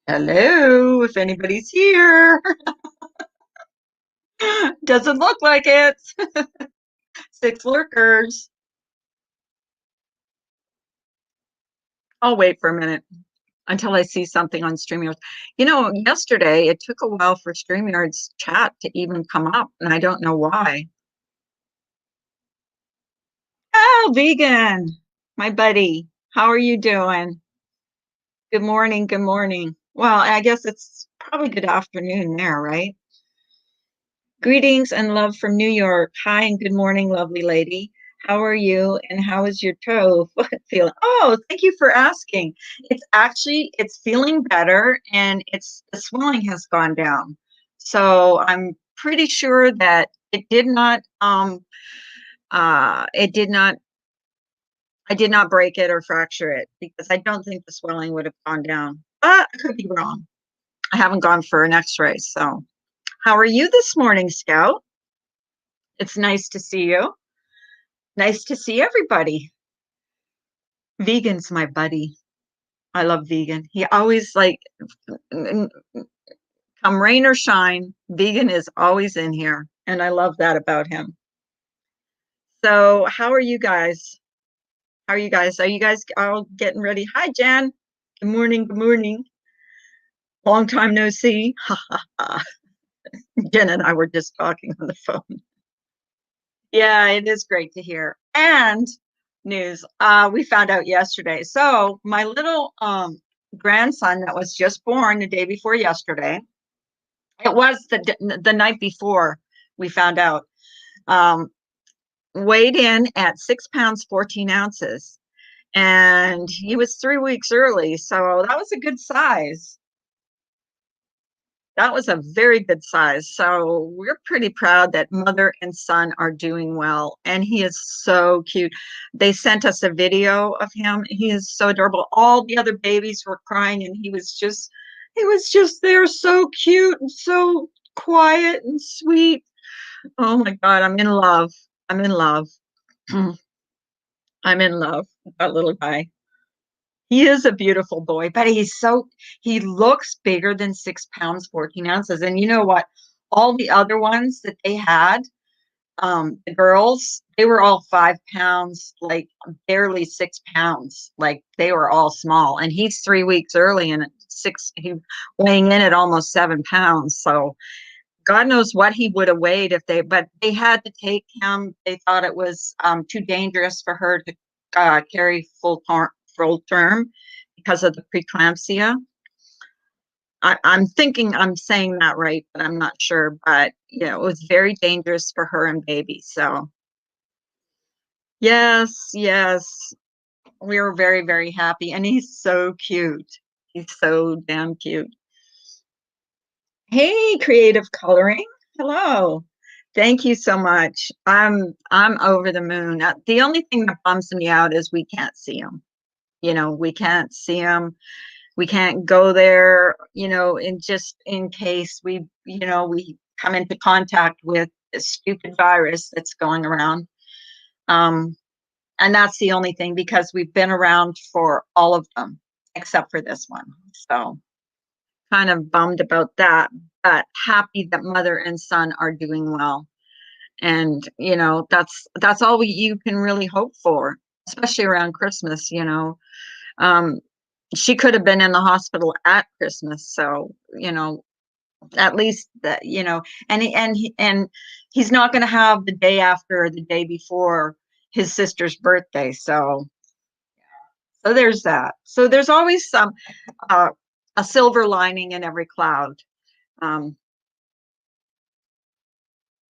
Hello, if anybody's here. Doesn't look like it. Six lurkers. I'll wait for a minute until I see something on StreamYard. Yesterday it took a while for StreamYard's chat to even come up, and I don't know why. Oh, vegan, my buddy. How are you doing? Good morning, good morning. Well, I guess it's probably good afternoon there, right? Greetings and love from New York. Hi and good morning, lovely lady. How are you and how is your toe feeling? Oh, thank you for asking. It's feeling better and the swelling has gone down. So I'm pretty sure that it did not I did not break it or fracture it because I don't think the swelling would have gone down. But I could be wrong. I haven't gone for an x-ray. So how are you this morning, Scout? It's nice to see you. Nice to see everybody. Vegan's my buddy. I love Vegan. He always come rain or shine, Vegan is always in here. And I love that about him. So how are you guys? How are you guys? Are you guys all getting ready? Hi, Jan. Good morning. Good morning. Long time no see. Ha ha ha. Jen and I were just talking on the phone. Yeah, it is great to hear. And news, we found out yesterday. So my little grandson that was just born the day before yesterday, it was the night before we found out, um, weighed in at 6 pounds, 14 ounces. And he was 3 weeks early. So that was a good size. That was a very good size. So we're pretty proud that mother and son are doing well. And he is so cute. They sent us a video of him. He is so adorable. All the other babies were crying and he was just there, so cute and so quiet and sweet. Oh my God, I'm in love. I'm in love. I'm in love with that little guy. He is a beautiful boy, but he looks bigger than 6 pounds, 14 ounces. And you know what? All the other ones that they had, the girls, they were all 5 pounds, like barely 6 pounds. Like they were all small. And he's 3 weeks early and he weighing in at almost 7 pounds. So God knows what he would have weighed but they had to take him. They thought it was too dangerous for her to carry full term because of the preeclampsia. I'm thinking I'm saying that right, but I'm not sure. But it was very dangerous for her and baby. So yes, yes, we were very, very happy, and he's so cute. He's so damn cute. Hey, creative coloring. Hello. Thank you so much. I'm over the moon. The only thing that bums me out is we can't see him. We can't see him. We can't go there, in just in case we come into contact with this stupid virus that's going around. And that's the only thing because we've been around for all of them except for this one. So kind of bummed about that, but happy that mother and son are doing well. And that's all you can really hope for, especially around Christmas. um, she could have been in the hospital at Christmas, so at least that and he's not going to have the day after or the day before his sister's birthday. So there's that. So there's always uh, a silver lining in every cloud. um,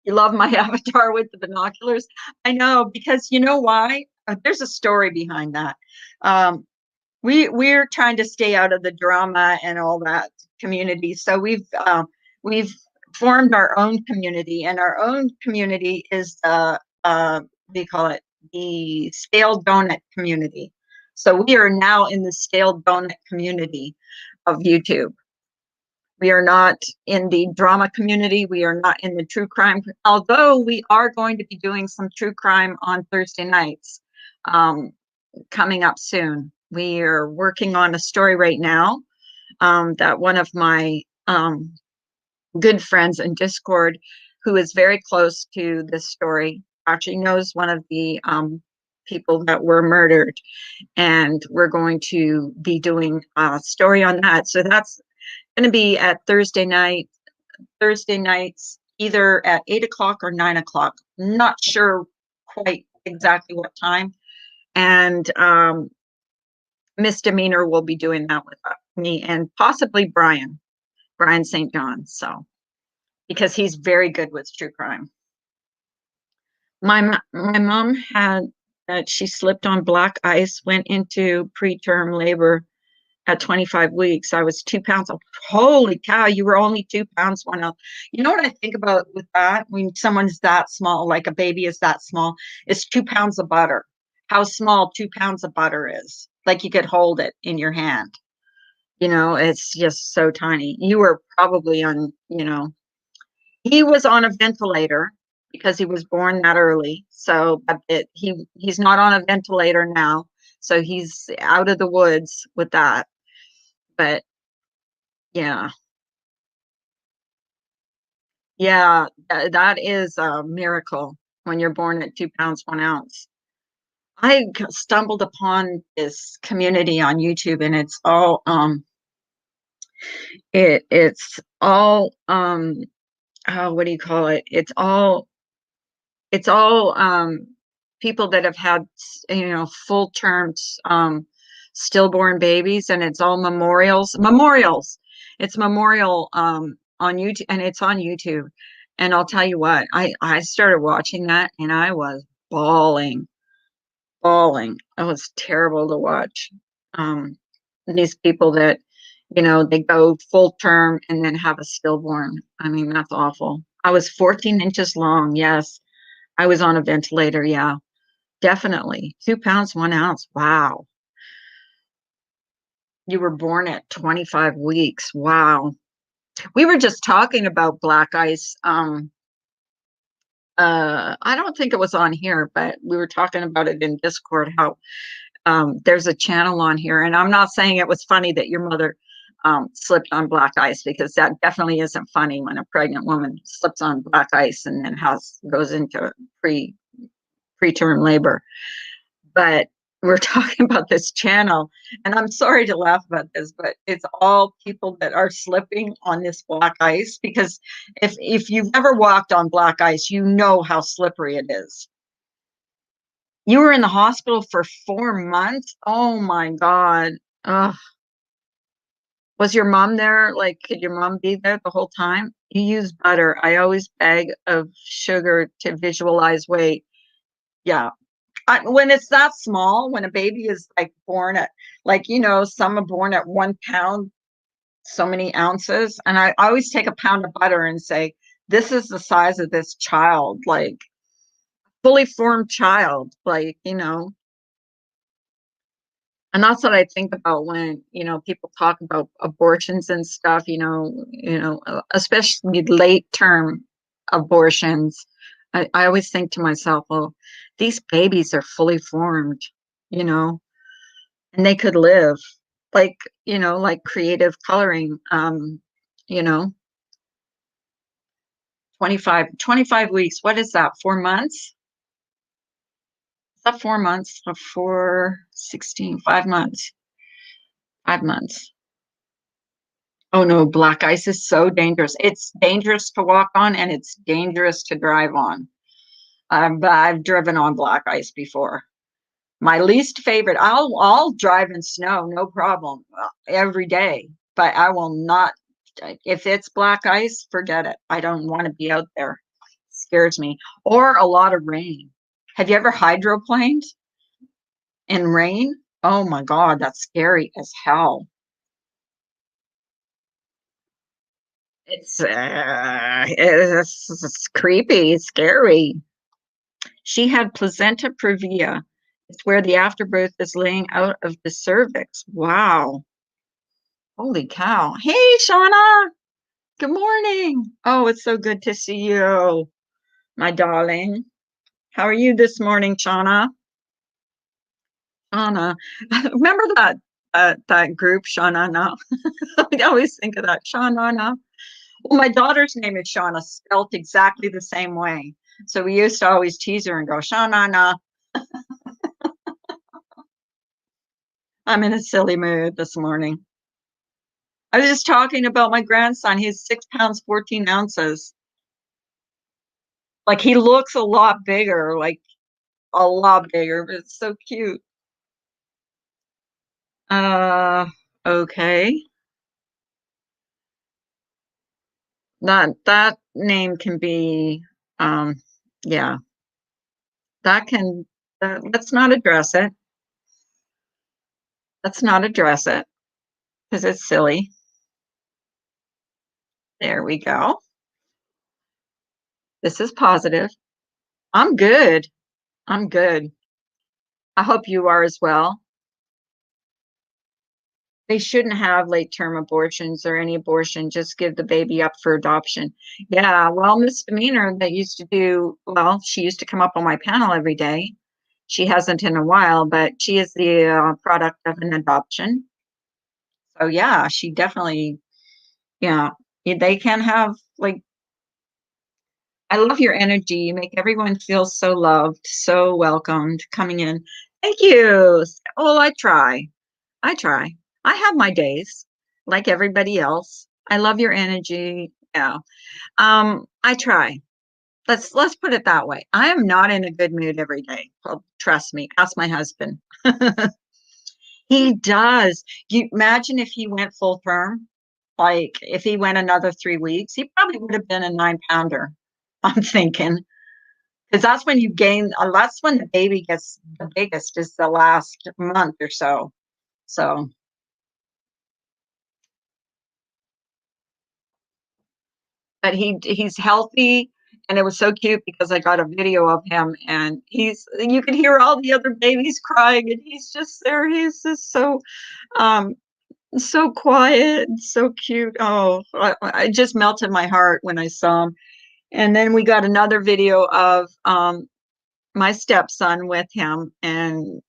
You love my avatar with the binoculars. I know, because you know why? There's a story behind that. Um, we're trying to stay out of the drama and all that community, so we've formed our own community, and our own community is what do you call it? The stale donut community. So we are now in the stale donut community of YouTube. We are not in the drama community. We are not in the true crime, although we are going to be doing some true crime on Thursday nights, um, coming up soon. We are working on a story right now. that one of my good friends in Discord, who is very close to this story, actually knows one of the people that were murdered, and we're going to be doing a story on that. So that's going to be at Thursday nights, either at 8 o'clock or 9 o'clock. Not sure quite exactly what time. And Misdemeanor will be doing that with me, and possibly Brian St. John. So, because he's very good with true crime. My mom had that she slipped on black ice, went into preterm labor at 25 weeks. I was 2 pounds. Holy cow, you were only 2 pounds. One up. You know what I think about with that? When someone's that small, like a baby is that small, it's 2 pounds of butter. How small 2 pounds of butter is. Like you could hold it in your hand. It's just so tiny. You were probably on, he was on a ventilator because he was born that early. So he's not on a ventilator now. So he's out of the woods with that. But yeah, yeah, that is a miracle when you're born at 2 pounds, 1 ounce. I stumbled upon this community on YouTube, and it's all it's all oh, what do you call it? It's all people that have had full terms stillborn babies, and it's all memorials. It's memorial on YouTube, and it's on YouTube. And I'll tell you what, I started watching that, and I was bawling. It was terrible to watch. um these people that they go full term and then have a stillborn. I mean, that's awful. I was 14 inches long. Yes, I was on a ventilator. Yeah, definitely. 2 pounds, 1 ounce. Wow. You were born at 25 weeks. Wow. We were just talking about black ice. I don't think it was on here, but we were talking about it in Discord, how there's a channel on here. And I'm not saying it was funny that your mother slipped on black ice, because that definitely isn't funny when a pregnant woman slips on black ice and then goes into preterm labor. But we're talking about this channel, and I'm sorry to laugh about this, but it's all people that are slipping on this black ice, because if you've ever walked on black ice, you know how slippery it is. You were in the hospital for 4 months. Oh my God. Ugh. Was your mom there? Like, could your mom be there the whole time? You use butter. I always beg of sugar to visualize weight. Yeah. When it's that small, when a baby is like born at, like, some are born at 1 pound, so many ounces. And I always take a pound of butter and say, this is the size of this child, like fully formed child, like, and that's what I think about when, people talk about abortions and stuff, especially late term abortions. I always think to myself, well, these babies are fully formed, you know, and they could live like, like creative coloring, you know, 25 weeks. What is that? 4 months? Is that 4 months? 16, 5 months. 5 months. Oh no, black ice is so dangerous. It's dangerous to walk on, and it's dangerous to drive on. I've driven on black ice before. My least favorite, I'll drive in snow, no problem, every day, but I will not, if it's black ice, forget it. I don't want to be out there. It scares me. Or a lot of rain. Have you ever hydroplaned in rain? Oh my God, that's scary as hell. It's creepy, scary. She had placenta previa. It's where the afterbirth is laying out of the cervix. Wow. Holy cow. Hey, Shauna. Good morning. Oh, it's so good to see you, my darling. How are you this morning, Shauna? Shauna. Remember that group, Shauna Na. I always think of that, Shauna Na. Well, my daughter's name is Shauna, spelt exactly the same way. So we used to always tease her and go, Shauna Na. I'm in a silly mood this morning. I was just talking about my grandson. He's 6 pounds, 14 ounces. Like he looks a lot bigger, like a lot bigger, but it's so cute. Uh, okay. That name can be, um, yeah, that can, let's not address it. Let's not address it because it's silly. There we go. This is positive. I'm good. I'm good. I hope you are as well. They shouldn't have late term abortions or any abortion. Just give the baby up for adoption. Yeah, well, Misdemeanor that used to do, well, she used to come up on my panel every day. She hasn't in a while, but she is the product of an adoption. So yeah, she definitely, yeah, they can have like, I love your energy. You make everyone feel so loved, so welcomed coming in. Thank you. Oh, I try. I try. I have my days like everybody else. I love your energy. Yeah. I try. Let's put it that way. I am not in a good mood every day. Well, trust me. Ask my husband. He does. You imagine if he went full term, like if he went another 3 weeks, he probably would have been a 9 pounder. I'm thinking. Because that's when you gain, that's when the baby gets the biggest, is the last month or so. So, but he's healthy, and it was so cute because I got a video of him, and you could hear all the other babies crying, and he's just there. He's just um so quiet, and so cute. Oh, I just melted my heart when I saw him. And then we got another video of my stepson with him, and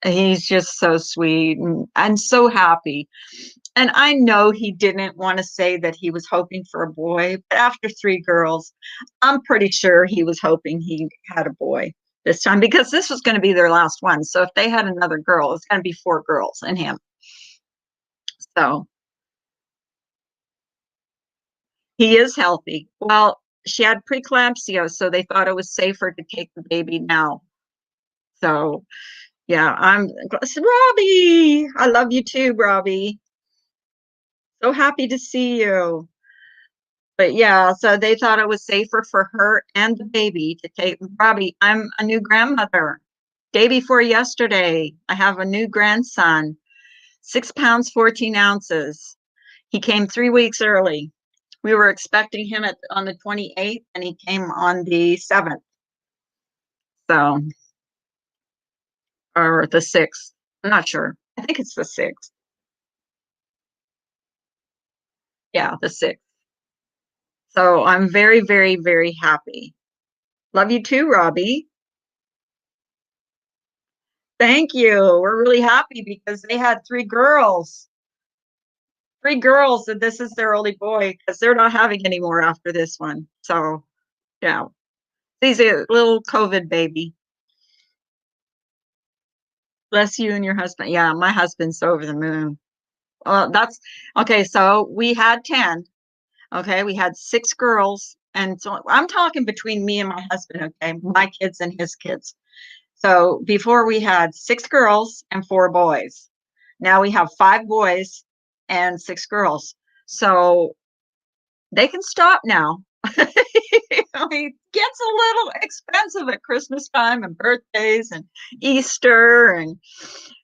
he's just so sweet and so happy. And I know he didn't want to say that he was hoping for a boy, but after 3 girls, I'm pretty sure he was hoping he had a boy this time because this was going to be their last one. So if they had another girl, it's going to be 4 girls and him. So he is healthy. Well, she had preeclampsia, so they thought it was safer to take the baby now. So yeah, Robbie. I love you too, Robbie. So happy to see you. But yeah, so they thought it was safer for her and the baby to take Robbie. I'm a new grandmother. Day before yesterday, I have a new grandson, 6 pounds, 14 ounces. He came 3 weeks early. We were expecting him on the 28th, and he came on the 7th. So, or the 6th. I'm not sure. I think it's the 6th. Yeah, the 6th. So I'm very, very, very happy. Love you too, Robbie. Thank you. We're really happy because they had 3 girls. 3 girls, and this is their only boy because they're not having any more after this one. So, yeah, he's a little COVID baby. Bless you and your husband. Yeah, my husband's over the moon. That's okay. So we had 10. Okay, we had 6 girls, and so I'm talking between me and my husband. Okay, my kids and his kids. So before we had 6 girls and 4 boys. Now we have 5 boys and 6 girls. So they can stop now. It gets a little expensive at Christmas time and birthdays and Easter and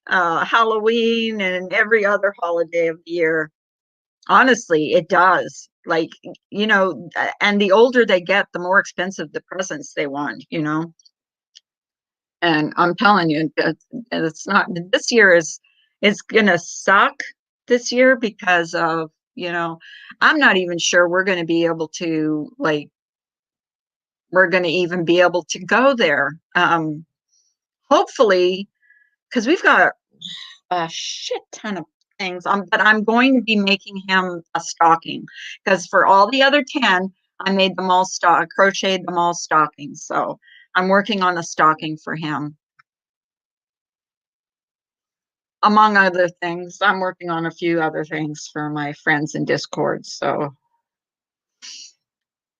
Halloween and every other holiday of the year. Honestly, it does. Like, and the older they get, the more expensive the presents they want. And I'm telling you, it's not, this year is gonna suck this year because of, I'm not even sure we're gonna be able to we're gonna even be able to go there. Hopefully, because a shit ton of things. But I'm going to be making him a stocking because for all the other 10, I made them all crocheted them all stockings. So I'm working on a stocking for him. Among other things, I'm working on a few other things for my friends in Discord. So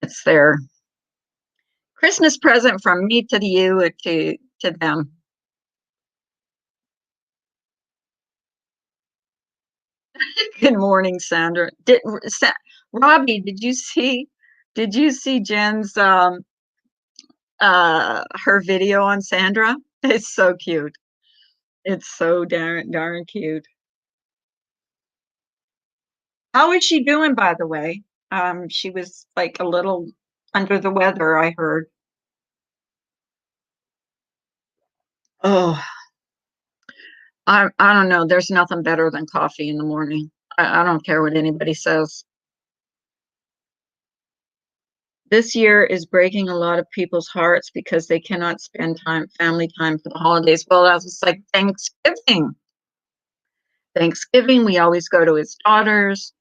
it's their Christmas present from me to you to them. Good morning, Sandra. Robbie, did you see Jen's her video on Sandra? It's so cute. It's so darn cute. How is she doing, by the way? She was like a little under the weather, I heard. Oh, I don't know. There's nothing better than coffee in the morning. I don't care what anybody says. This year is breaking a lot of people's hearts because they cannot spend family time for the holidays. Well, that's like Thanksgiving. Thanksgiving, we always go to his daughters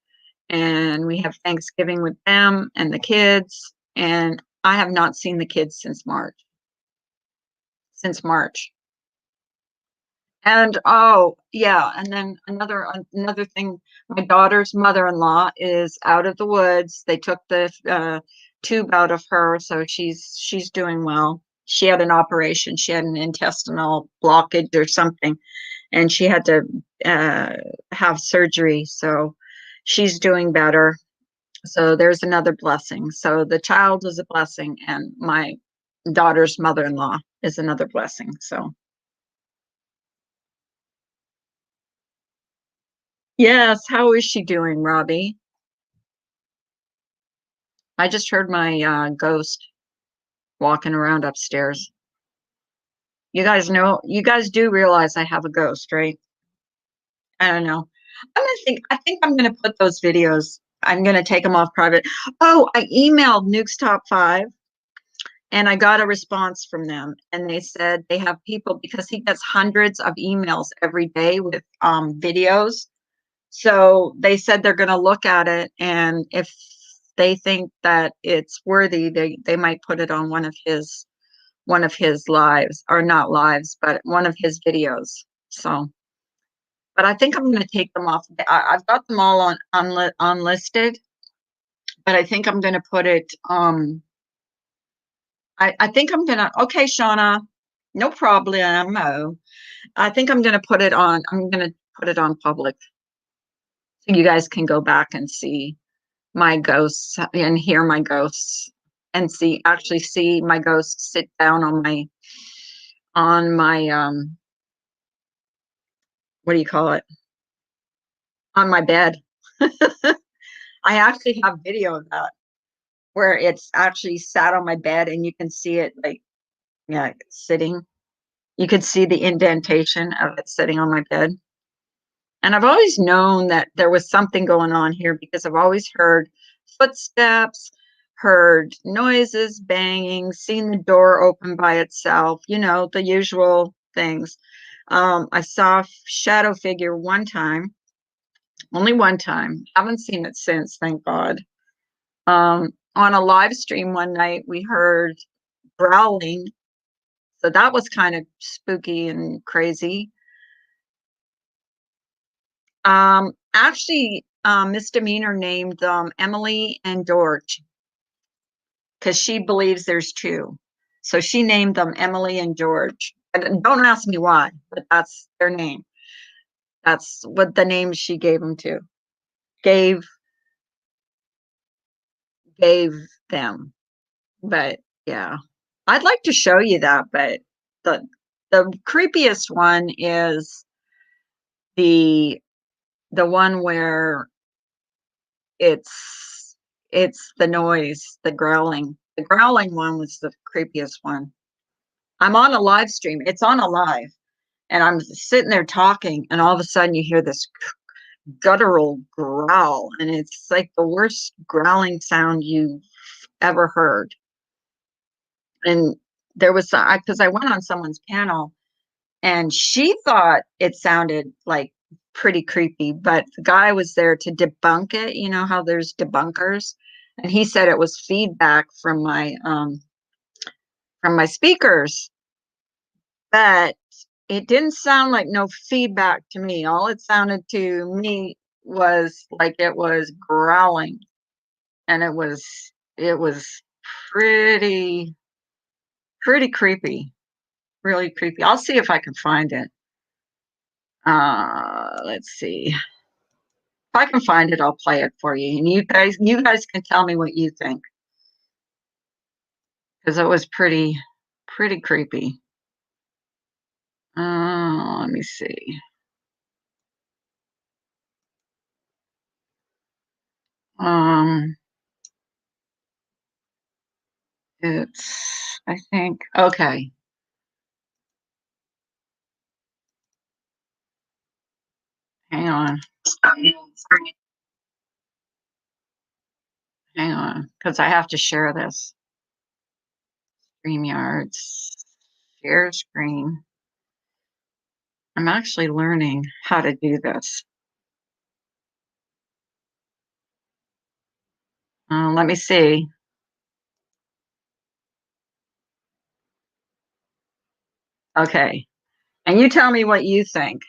and we have Thanksgiving with them and the kids. And I have not seen the kids since March. Since March. And oh yeah, and then another thing, my daughter's mother-in-law is out of the woods. They took the tube out of her, so she's doing well. She had an operation. She had an intestinal blockage or something, and she had to have surgery. So she's doing better. So there's another blessing. So the child is a blessing, and my daughter's mother-in-law is another blessing. So. Yes, how is she doing, Robbie? I just heard my ghost walking around upstairs. You guys do realize I have a ghost, right? I don't know. I think I'm gonna put those videos. I'm gonna take them off private. Oh, I emailed Nuke's Top 5 and I got a response from them. And they said they have people because he gets hundreds of emails every day with videos. So they said they're going to look at it, and if they think that it's worthy, they might put it on one of his lives, or not lives, but one of his videos. So, but I think I'm going to take them off. I've got them all on unlisted, but I think I'm going to put it. I think I'm going to. Okay, Shauna, no problemo. I think I'm going to put it on. I'm going to put it on public, so you guys can go back and see my ghosts and hear my ghosts and see my ghosts sit down on my what do you call it, on my bed. I actually have video of that where it's actually sat on my bed and you can see it, like, yeah, sitting. You could see the indentation of it sitting on my bed. And I've always known that there was something going on here because I've always heard footsteps, heard noises, banging, seen the door open by itself, the usual things. I saw a shadow figure one time, only one time. Haven't seen it since, thank God. On a live stream one night, we heard growling. So that was kind of spooky and crazy. Actually, misdemeanor named Emily and George because she believes there's two. So she named them Emily and George. And don't ask me why, but that's their name. That's what the name she gave them to. Gave gave them. But yeah. I'd like to show you that, but the the creepiest one is the the one where it's it's the noise, the growling. The growling one was the creepiest one. I'm on a live stream. It's on a live, and I'm sitting there talking, and all of a sudden you hear this guttural growl, and it's like the worst growling sound you've ever heard. And there was because I went on someone's panel, and she thought it sounded like pretty creepy, but the guy was there to debunk it. You know how there's debunkers, and he said it was feedback from my speakers, but it didn't sound like no feedback to me. All it sounded to me was like it was growling, and it was pretty pretty creepy, really creepy. I'll see if I can find it. Let's see. If I can find it, I'll play it for you, and you guys can tell me what you think, because it was pretty creepy. Let me see. Um, it's, I think, okay. Hang on. Hang on, because I have to share this. StreamYards, share screen. I'm actually learning how to do this. Let me see. Okay. And you tell me what you think.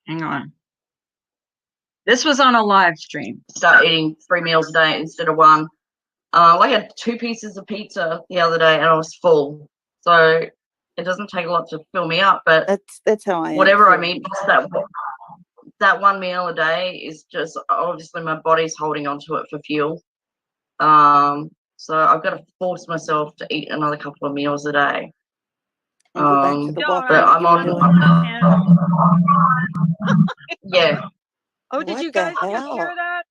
Hang on. This was on a live stream. Start eating 3 meals a day instead of one. I had 2 pieces of pizza the other day and I was full. So it doesn't take a lot to fill me up, but that's how I am. Whatever I mean, that 1 meal a day is just obviously my body's holding on to it for fuel. So I've got to force myself to eat another couple of meals a day. And go back to the walking but I'm that you were doing. Yeah. Oh, did What you the guys just hell? hear that?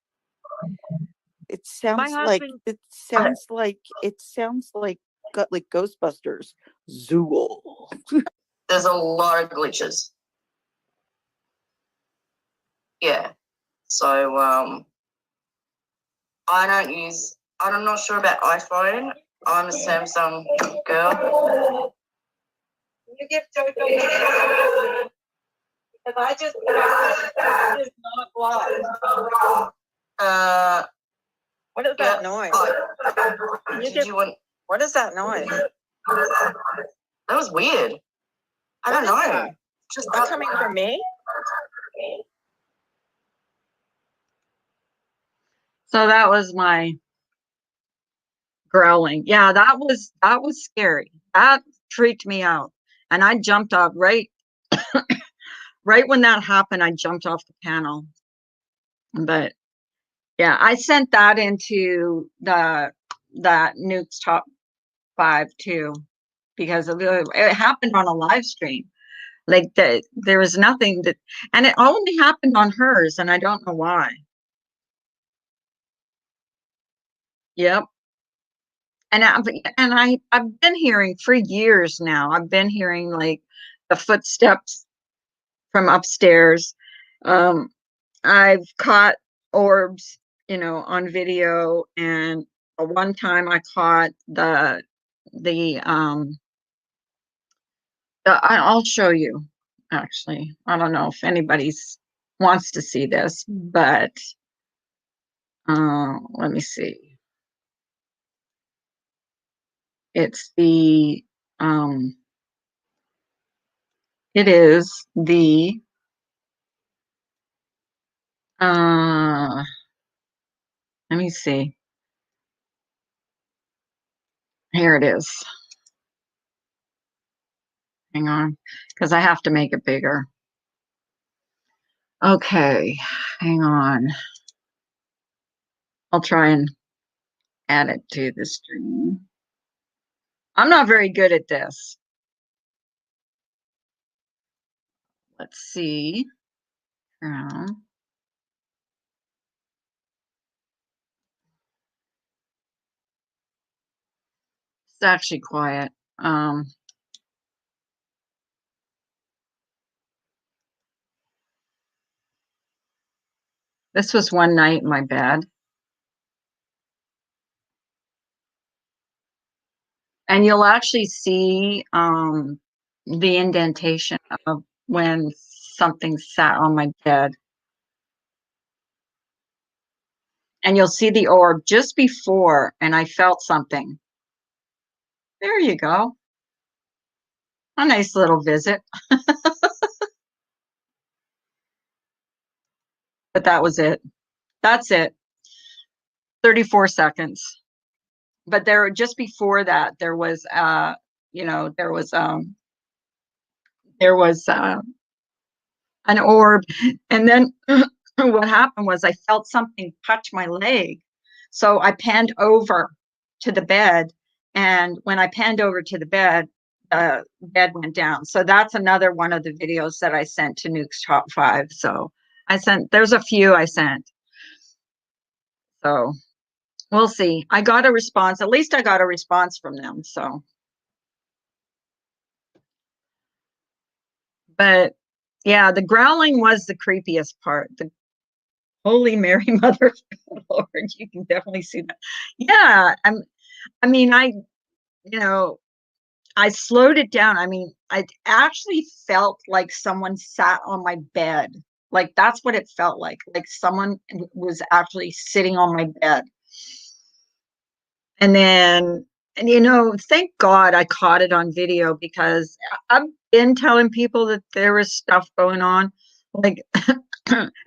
It sounds like husband- it sounds like Ghostbusters. Zool. There's a lot of glitches. Yeah. So I'm not sure about iPhone. I'm a Samsung girl. You give Jojo because I just is not live. What is that noise? What is that noise? That was weird. I don't know. Just not coming from me. So that was my growling. Yeah, that was scary. That freaked me out. And I jumped off right when that happened, I jumped off the panel. But yeah, I sent that into that Nuke's top 5 too, because it happened on a live stream. Like there was nothing that, and it only happened on hers, and I don't know why. Yep. And I've been hearing for years now. I've been hearing like the footsteps from upstairs. I've caught orbs, on video, and one time I caught I'll show you, actually. I don't know if anybody's wants to see this, but let me see. It's it is the let me see. Here it is. Hang on, because I have to make it bigger. Okay, hang on. I'll try and add it to the stream. I'm not very good at this. Let's see. It's actually quiet. This was one night in my bed. And you'll actually see the indentation of when something sat on my bed. And you'll see the orb just before, and I felt something. There you go. A nice little visit. But that was it. That's it. 34 seconds. But there, just before that, there was, you know, there was an orb. And then what happened was I felt something touch my leg. So I panned over to the bed. And when I panned over to the bed went down. So that's another one of the videos that I sent to Nuke's Top 5. So there's a few I sent. So we'll see. I got a response. At least I got a response from them. So, but yeah, the growling was the creepiest part. The Holy Mary, Mother of God, Lord, you can definitely see that. Yeah, I mean, you know, I slowed it down. I mean, I actually felt like someone sat on my bed. Like that's what it felt like someone was actually sitting on my bed. And then, and you know, thank God I caught it on video, because I've been telling people that there was stuff going on. Like,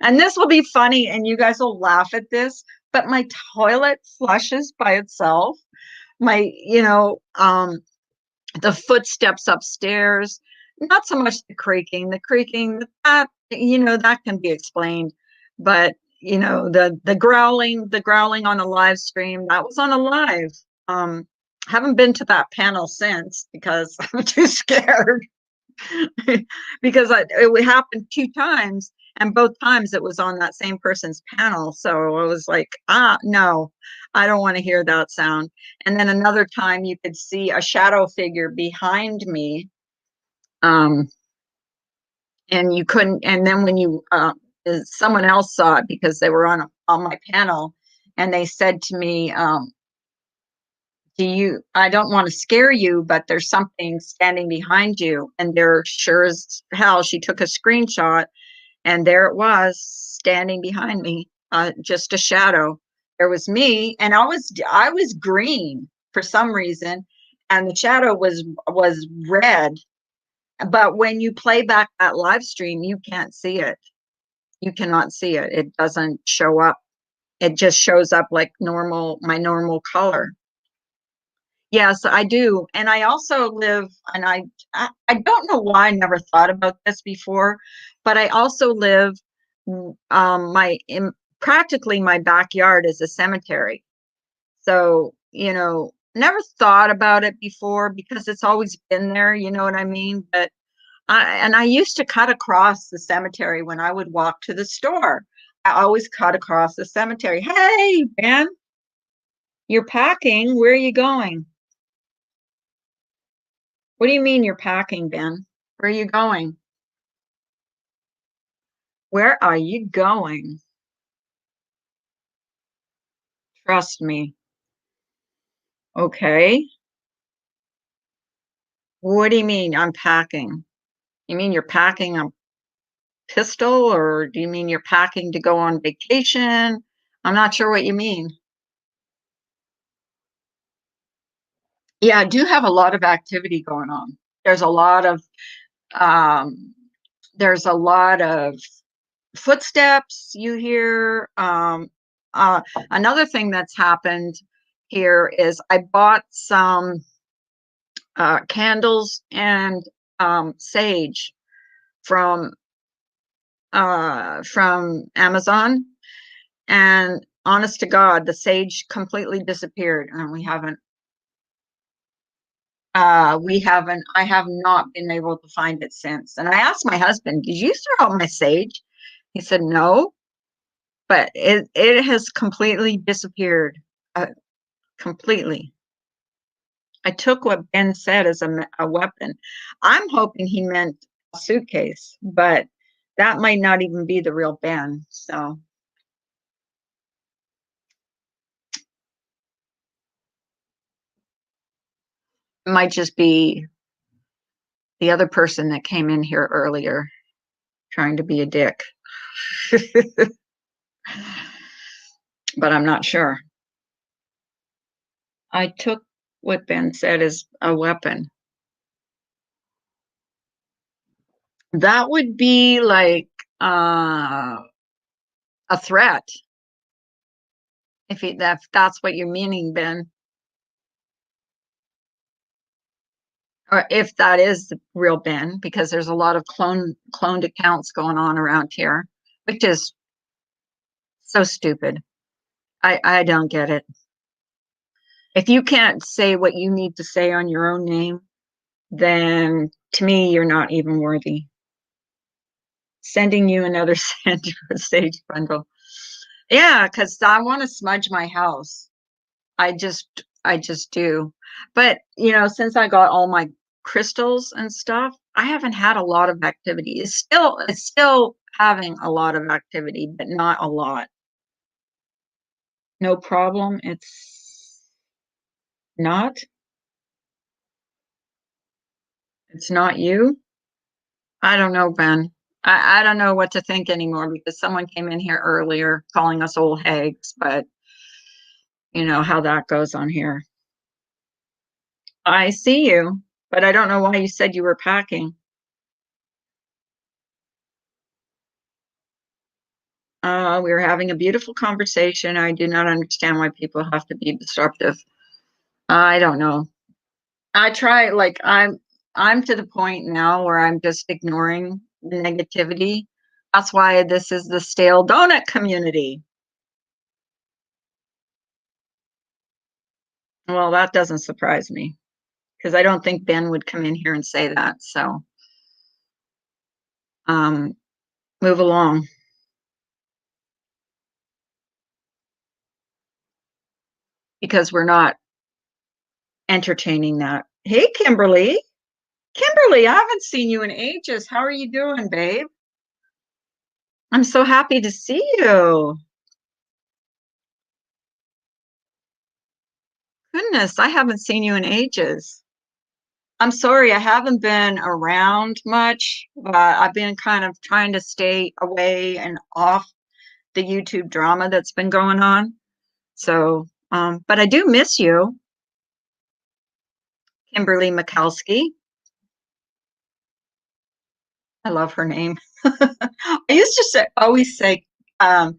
and this will be funny and you guys will laugh at this, but my toilet flushes by itself. My, you know, the footsteps upstairs, not so much the creaking, that, you know, that can be explained. But, you know, the growling on a live stream, that was on a live. Haven't been to that panel since because I'm too scared. Because it happened 2 times, and both times it was on that same person's panel. So I was like, no, I don't want to hear that sound. And then another time you could see a shadow figure behind me. And you couldn't, and then when you, someone else saw it because they were on my panel, and they said to me, I don't want to scare you, but there's something standing behind you. And there, sure as hell, she took a screenshot, and there it was standing behind me, just a shadow. There was me, and I was green for some reason, and the shadow was red. But when you play back that live stream, you can't see it. You cannot see it. It doesn't show up. It just shows up like my normal color. Yes, I do. And I also live, and I don't know why I never thought about this before, but I also live, practically my backyard is a cemetery. So, you know, never thought about it before because it's always been there, you know what I mean? But I used to cut across the cemetery when I would walk to the store. I always cut across the cemetery. Hey, Ben, you're packing. Where are you going? What do you mean you're packing, Ben? Where are you going? Where are you going? Trust me. Okay. What do you mean I'm packing? You mean you're packing a pistol, or do you mean you're packing to go on vacation? I'm not sure what you mean. Yeah, I do have a lot of activity going on. There's a lot of footsteps you hear. Another thing that's happened here is I bought some candles and sage from Amazon, and honest to God, the sage completely disappeared, and I have not been able to find it since. And I asked my husband, did you throw out my sage? He said, no, but it has completely disappeared. Completely. I took what Ben said as a weapon. I'm hoping he meant a suitcase, but that might not even be the real Ben. So It might just be the other person that came in here earlier trying to be a dick. But I'm not sure. I took what Ben said as a weapon. That would be like a threat. If that's what you're meaning, Ben. Or if that is the real Ben, because there's a lot of cloned accounts going on around here, which is so stupid. I don't get it. If you can't say what you need to say on your own name, then to me, you're not even worthy. Sending you another sage bundle. Yeah, because I want to smudge my house. I just do. But, you know, since I got all my crystals and stuff, I haven't had a lot of activity. It's still having a lot of activity, but not a lot. No problem. It's not you. I don't know, Ben. I don't know what to think anymore because someone came in here earlier calling us old hags, but you know how that goes on here. I see you, but I don't know why you said you were packing. We were having a beautiful conversation. I do not understand why people have to be disruptive. I don't know. I try, like, I'm to the point now where I'm just ignoring the negativity. That's why this is the stale donut community. Well, that doesn't surprise me because I don't think Ben would come in here and say that. So, move along. Because we're not entertaining that. Hey, Kimberly. Kimberly, I haven't seen you in ages. How are you doing, babe? I'm so happy to see you. Goodness, I haven't seen you in ages. I'm sorry, I haven't been around much. I've been kind of trying to stay away and off the YouTube drama that's been going on. So, but I do miss you, Kimberly Mikulski. I love her name. I used to always say, I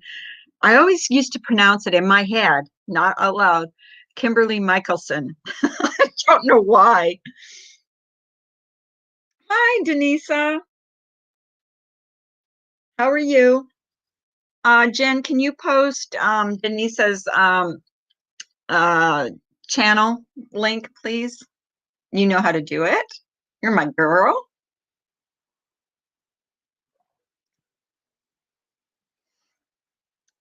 always used to pronounce it in my head, not out loud, Kimberly Michelson. I don't know why. Hi, Denisa. How are you? Jen, can you post Denisa's channel link, please? You know how to do it. You're my girl.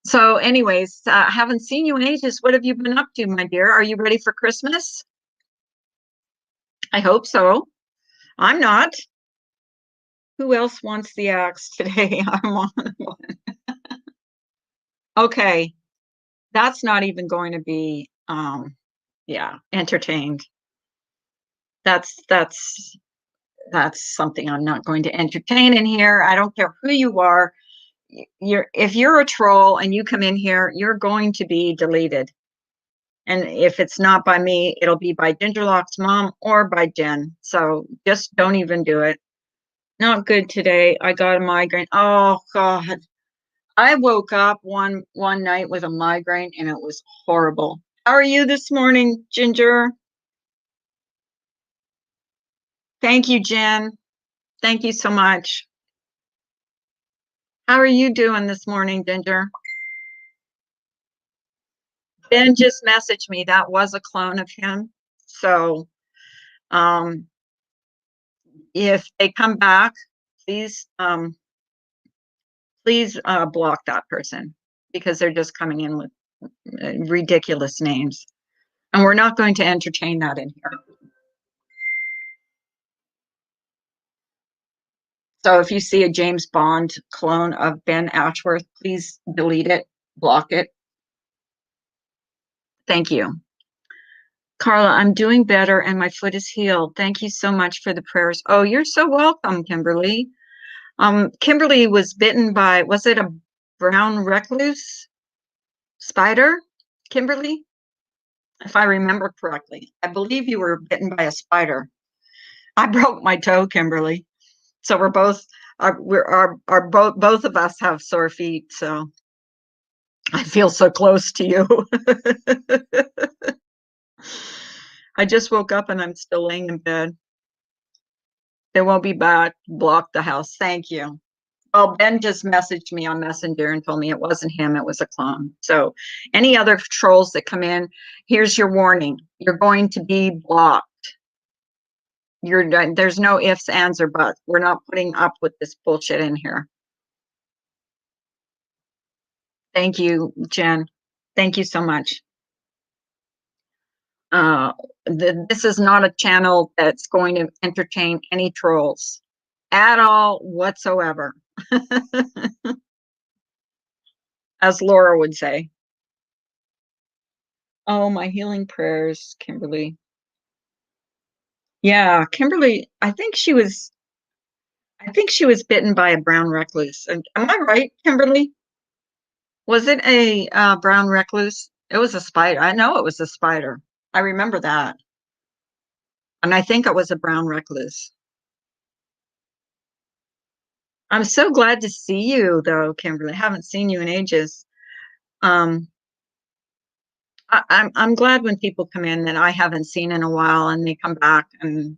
So anyways, I haven't seen you in ages. What have you been up to, my dear? Are you ready for Christmas? I hope so. I'm not. Who else wants the axe today? I'm on one. Okay. That's not even going to be yeah, entertained. That's something I'm not going to entertain in here. I don't care who you are. If you're a troll and you come in here, you're going to be deleted. And if it's not by me, it'll be by Gingerlock's mom or by Jen. So just don't even do it. Not good today. I got a migraine. Oh God. I woke up one night with a migraine and it was horrible. How are you this morning, Ginger? Thank you, Jen. Thank you so much. How are you doing this morning, Ginger? Ben just messaged me. That was a clone of him. So if they come back, please block that person because they're just coming in with ridiculous names. And we're not going to entertain that in here. So if you see a James Bond clone of Ben Ashworth, please delete it, block it. Thank you. Carla, I'm doing better and my foot is healed. Thank you so much for the prayers. Oh, you're so welcome, Kimberly. Kimberly was bitten by, was it a brown recluse spider, Kimberly? If I remember correctly. I believe you were bitten by a spider. I broke my toe, Kimberly. So we're both, both of us have sore feet. So I feel so close to you. I just woke up and I'm still laying in bed. They won't be back. Block the house. Thank you. Well, Ben just messaged me on Messenger and told me it wasn't him, it was a clone. So any other trolls that come in, here's your warning. You're going to be blocked. There's no ifs, ands, or buts. We're not putting up with this bullshit in here. Thank you, Jen. Thank you so much. This is not a channel that's going to entertain any trolls at all whatsoever. As Laura would say. Oh, my healing prayers, Kimberly. Yeah, Kimberly, I think she was bitten by a brown recluse. Am I right, Kimberly? Was it a brown recluse? It was a spider. I know it was a spider. I remember that. And I think it was a brown recluse. I'm so glad to see you, though, Kimberly. I haven't seen you in ages. I'm glad when people come in that I haven't seen in a while and they come back and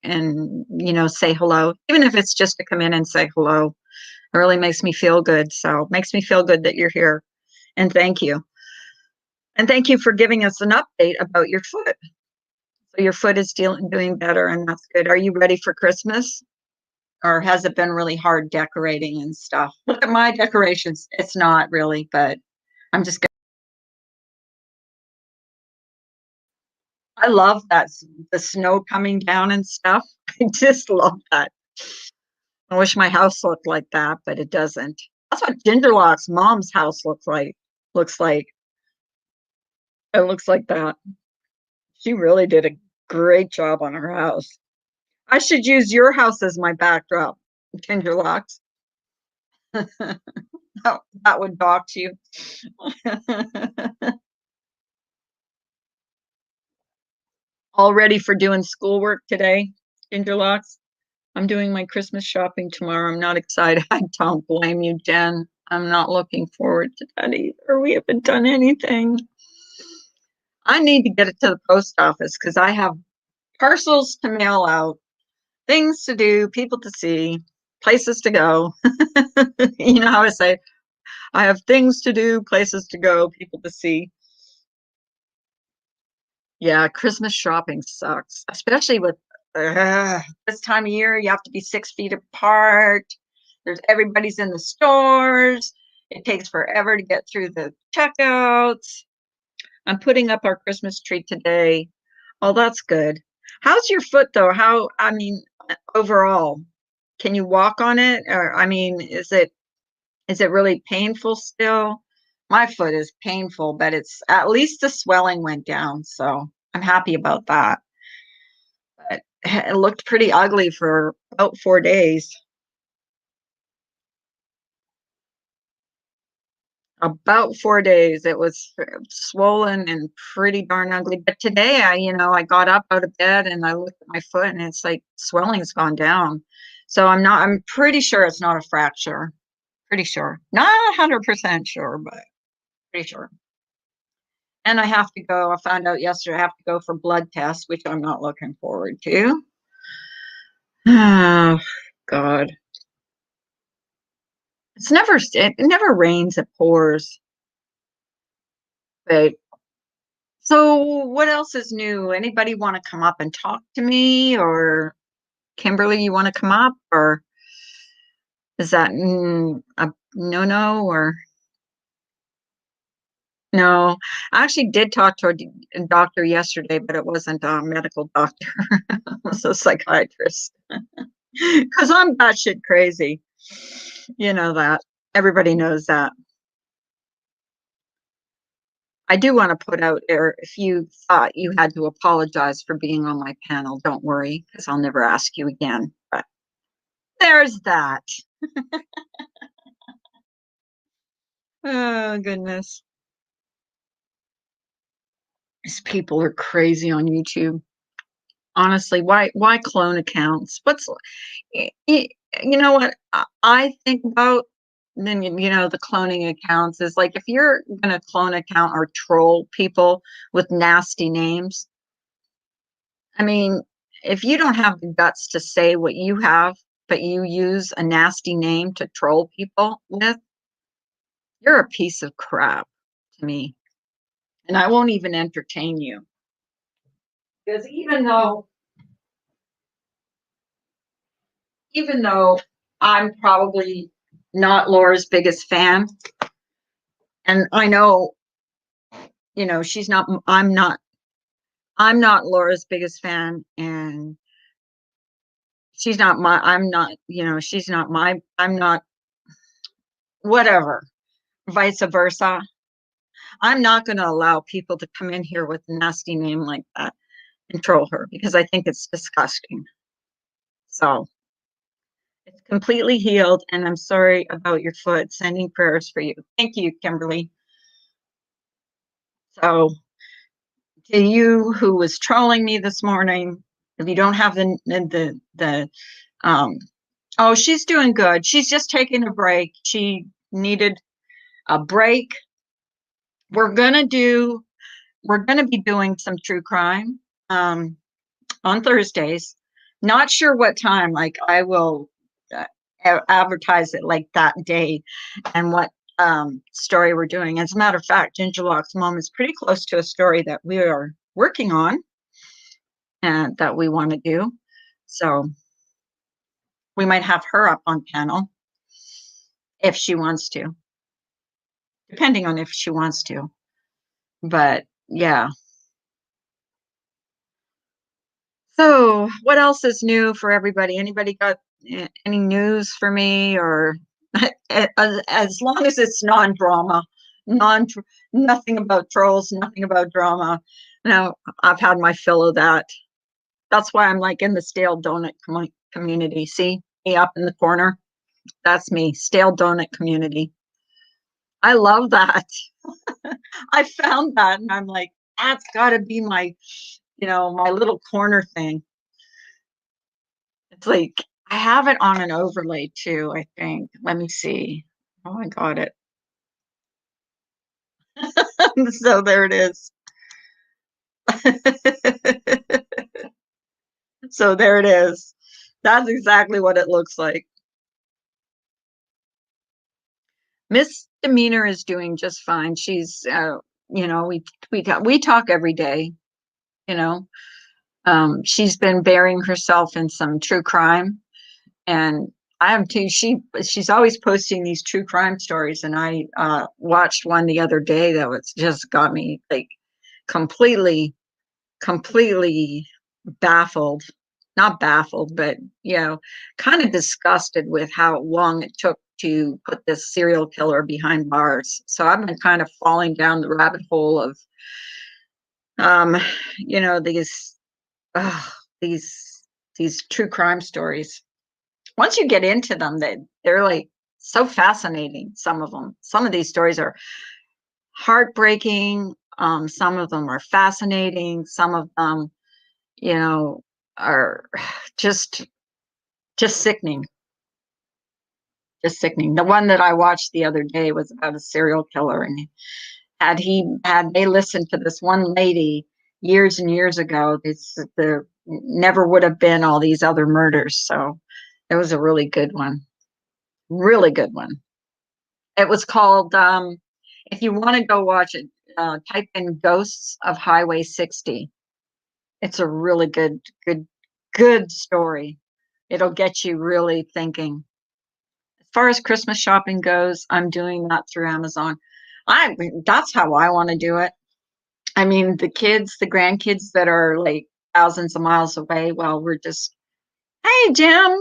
say hello, even if it's just to come in and say hello. It really makes me feel good. So it makes me feel good that you're here. And thank you. And thank you for giving us an update about your foot. So your foot is doing better, and that's good. Are you ready for Christmas? Or has it been really hard decorating and stuff? Look at my decorations. It's not really, but I'm just I love that, the snow coming down and stuff. I just love that. I wish my house looked like that, but it doesn't. That's what Gingerlock's mom's house looks like. It looks like that. She really did a great job on her house. I should use your house as my backdrop, Gingerlocks. That would dox you. All ready for doing schoolwork today, Gingerlocks? I'm doing my Christmas shopping tomorrow. I'm not excited. I don't blame you, Jen. I'm not looking forward to that either. We haven't done anything. I need to get it to the post office because I have parcels to mail out, things to do, people to see, places to go. You know how I say, I have things to do, places to go, people to see. Yeah, Christmas shopping sucks, especially with this time of year. You have to be 6 feet apart. Everybody's in the stores. It takes forever to get through the checkouts. I'm putting up our Christmas tree today. Oh, that's good. How's your foot though? Overall, can you walk on it? Or, is it really painful still? My foot is painful, but it's at least the swelling went down. So I'm happy about that. But it looked pretty ugly for about 4 days. About 4 days, it was swollen and pretty darn ugly. But today, I got up out of bed and I looked at my foot and it's like swelling's gone down. So I'm pretty sure it's not a fracture. Pretty sure. Not 100% sure, but pretty sure. And I have to go. I found out yesterday I have to go for blood tests, which I'm not looking forward to. Oh, God. It never rains, it pours. But so what else is new? Anybody want to come up and talk to me? Or Kimberly, you want to come up? Or is that a no? Or no? I actually did talk to a doctor yesterday, but it wasn't a medical doctor. It was a psychiatrist. Because I'm batshit crazy. You know that. Everybody knows that. I do want to put out there, if you thought you had to apologize for being on my panel, don't worry, because I'll never ask you again. But there's that. Oh, goodness. These people are crazy on YouTube. Honestly, why clone accounts? You know what I think about then, you know, the cloning accounts is like, if you're going to clone account or troll people with nasty names, I mean, if you don't have the guts to say what you have, but you use a nasty name to troll people with, you're a piece of crap to me. And I won't even entertain you. Because even though I'm probably not Laura's biggest fan, and I know, you know, I'm not Laura's biggest fan, and I'm not, whatever, vice versa. I'm not going to allow people to come in here with a nasty name like that and troll her, because I think it's disgusting. So it's completely healed, and I'm sorry about your foot. Sending prayers for you. Thank you, Kimberly. So to you who was trolling me this morning, if you don't have oh, she's doing good. She's just taking a break. She needed a break. We're gonna be doing some true crime on Thursdays. Not sure what time. Like, I will advertise it like that day and what story we're doing. As a matter of fact, Ginger Locke's mom is pretty close to a story that we are working on and that we want to do. So we might have her up on panel if she wants to, depending on if she wants to. But yeah. So what else is new for everybody? Anybody got any news for me? Or as long as it's non-drama, nothing about trolls, nothing about drama. Now, I've had my fill of that. That's why I'm like in the stale donut community. See me up in the corner? That's me, stale donut community. I love that. I found that, and I'm like, that's got to be my, my little corner thing. It's like, I have it on an overlay too, I think. Let me see. Oh, I got it. So there it is. So there it is. That's exactly what it looks like. Misdemeanor is doing just fine. She's, we talk every day. You know, she's been burying herself in some true crime, and I am too. She's always posting these true crime stories, and I watched one the other day that was just got me like completely baffled. Not baffled, but kind of disgusted with how long it took to put this serial killer behind bars. So I've been kind of falling down the rabbit hole of these these true crime stories. Once you get into them, they're like so fascinating. Some of these stories are heartbreaking. Some of them are fascinating. Some of them, are just sickening. Just sickening. The one that I watched the other day was about a serial killer, and had they listened to this one lady years and years ago, there never would have been all these other murders. So it was a really good one. Really good one. It was called, if you want to go watch it, type in Ghosts of Highway 60. It's a really good story. It'll get you really thinking. As far as Christmas shopping goes, I'm doing that through Amazon. That's how I want to do it. I mean, the grandkids that are like thousands of miles away, well, we're just, hey, Jim,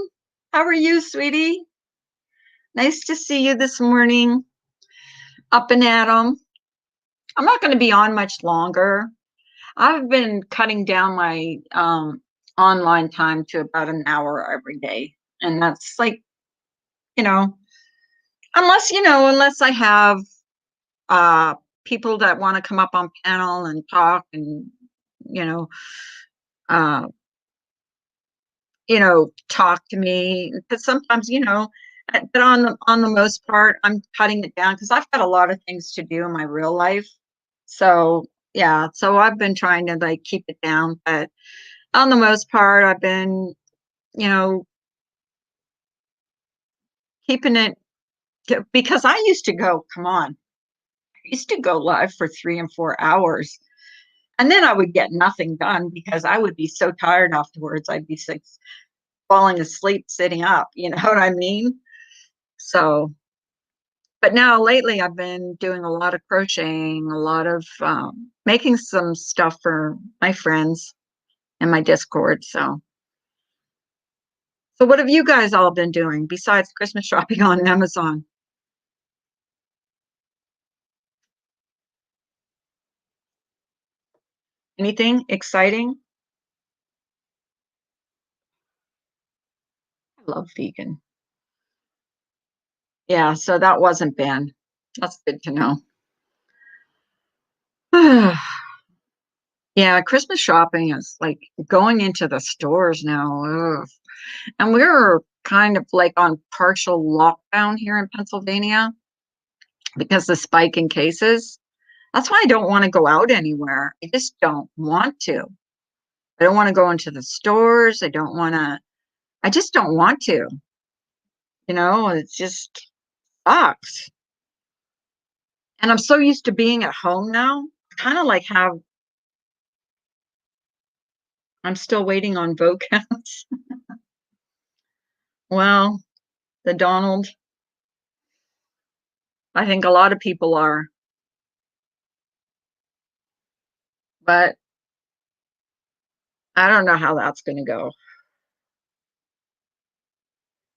how are you, sweetie? Nice to see you this morning. Up and at 'em. I'm not going to be on much longer. I've been cutting down my online time to about an hour every day. And that's like, you know, unless I have uh, people that want to come up on panel and talk and, you know, uh, talk to me. Because sometimes, but on the most part, I'm cutting it down because I've got a lot of things to do in my real life. So yeah, so I've been trying to like keep it down, but on the most part, I've been, you know, keeping it because I used to go, come on, I used to go live for 3 and 4 hours. And then I would get nothing done because I would be so tired afterwards. I'd be sick, falling asleep sitting up. You know what I mean? So, but now lately I've been doing a lot of crocheting, a lot of making some stuff for my friends in my Discord. So what have you guys all been doing besides Christmas shopping on Amazon? Anything exciting? I love vegan. Yeah, so that wasn't banned. That's good to know. Yeah, Christmas shopping is like going into the stores now. Ugh. And we're kind of like on partial lockdown here in Pennsylvania because the spike in cases. That's why I don't want to go out anywhere. I just don't want to. I don't want to go into the stores. I just don't want to. It just sucks. And I'm so used to being at home now. Kind of like I'm still waiting on vote counts. Well, the Donald, I think a lot of people are, but I don't know how that's going to go.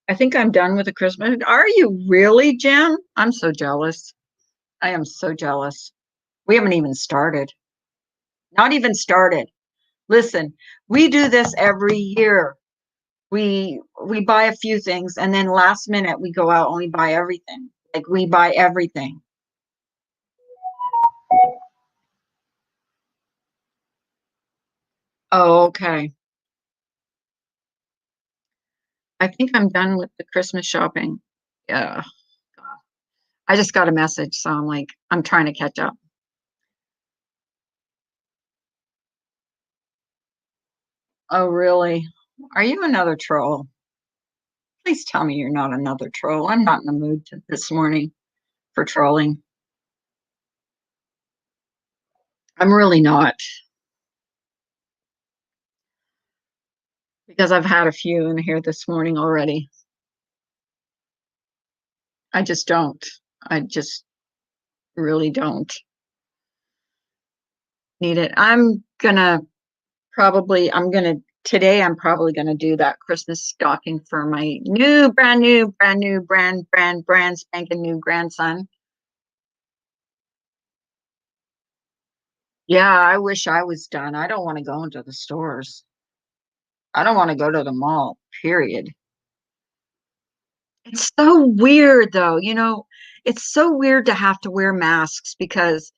I think I'm done with the Christmas. Are you really, Jim? I'm so jealous. I am so jealous. We haven't even started. Not even started. Listen, we do this every year. We buy a few things and then last minute we go out and we buy everything. Like we buy everything. Oh, okay. I think I'm done with the Christmas shopping. Yeah. I just got a message, so I'm like, I'm trying to catch up. Oh, really? Are you another troll? Please tell me you're not another troll. I'm not in the mood this morning for trolling. I'm really not, because I've had a few in here this morning already. I just don't. I just really don't need it. Today I'm probably gonna do that Christmas stocking for my brand new, brand spanking new grandson. Yeah, I wish I was done. I don't want to go into the stores. I don't want to go to the mall, period. It's so weird though, it's so weird to have to wear masks because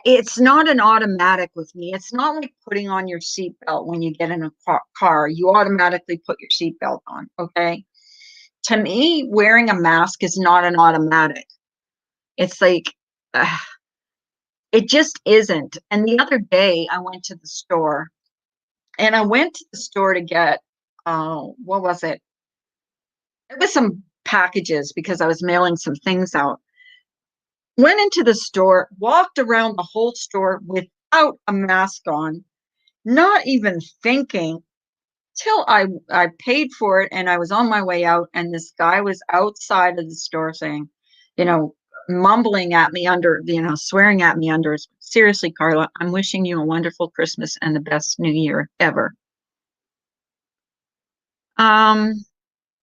it's not an automatic with me. It's not like putting on your seatbelt when you get in a car. You automatically put your seatbelt on, okay? To me, wearing a mask is not an automatic. It's like, it just isn't. And the other day, I went to the store to get, what was it? It was some packages because I was mailing some things out. Went into the store, walked around the whole store without a mask on, not even thinking till I paid for it and I was on my way out and this guy was outside of the store saying, you know, mumbling at me under, swearing at me under, seriously, Carla, I'm wishing you a wonderful Christmas and the best new year ever.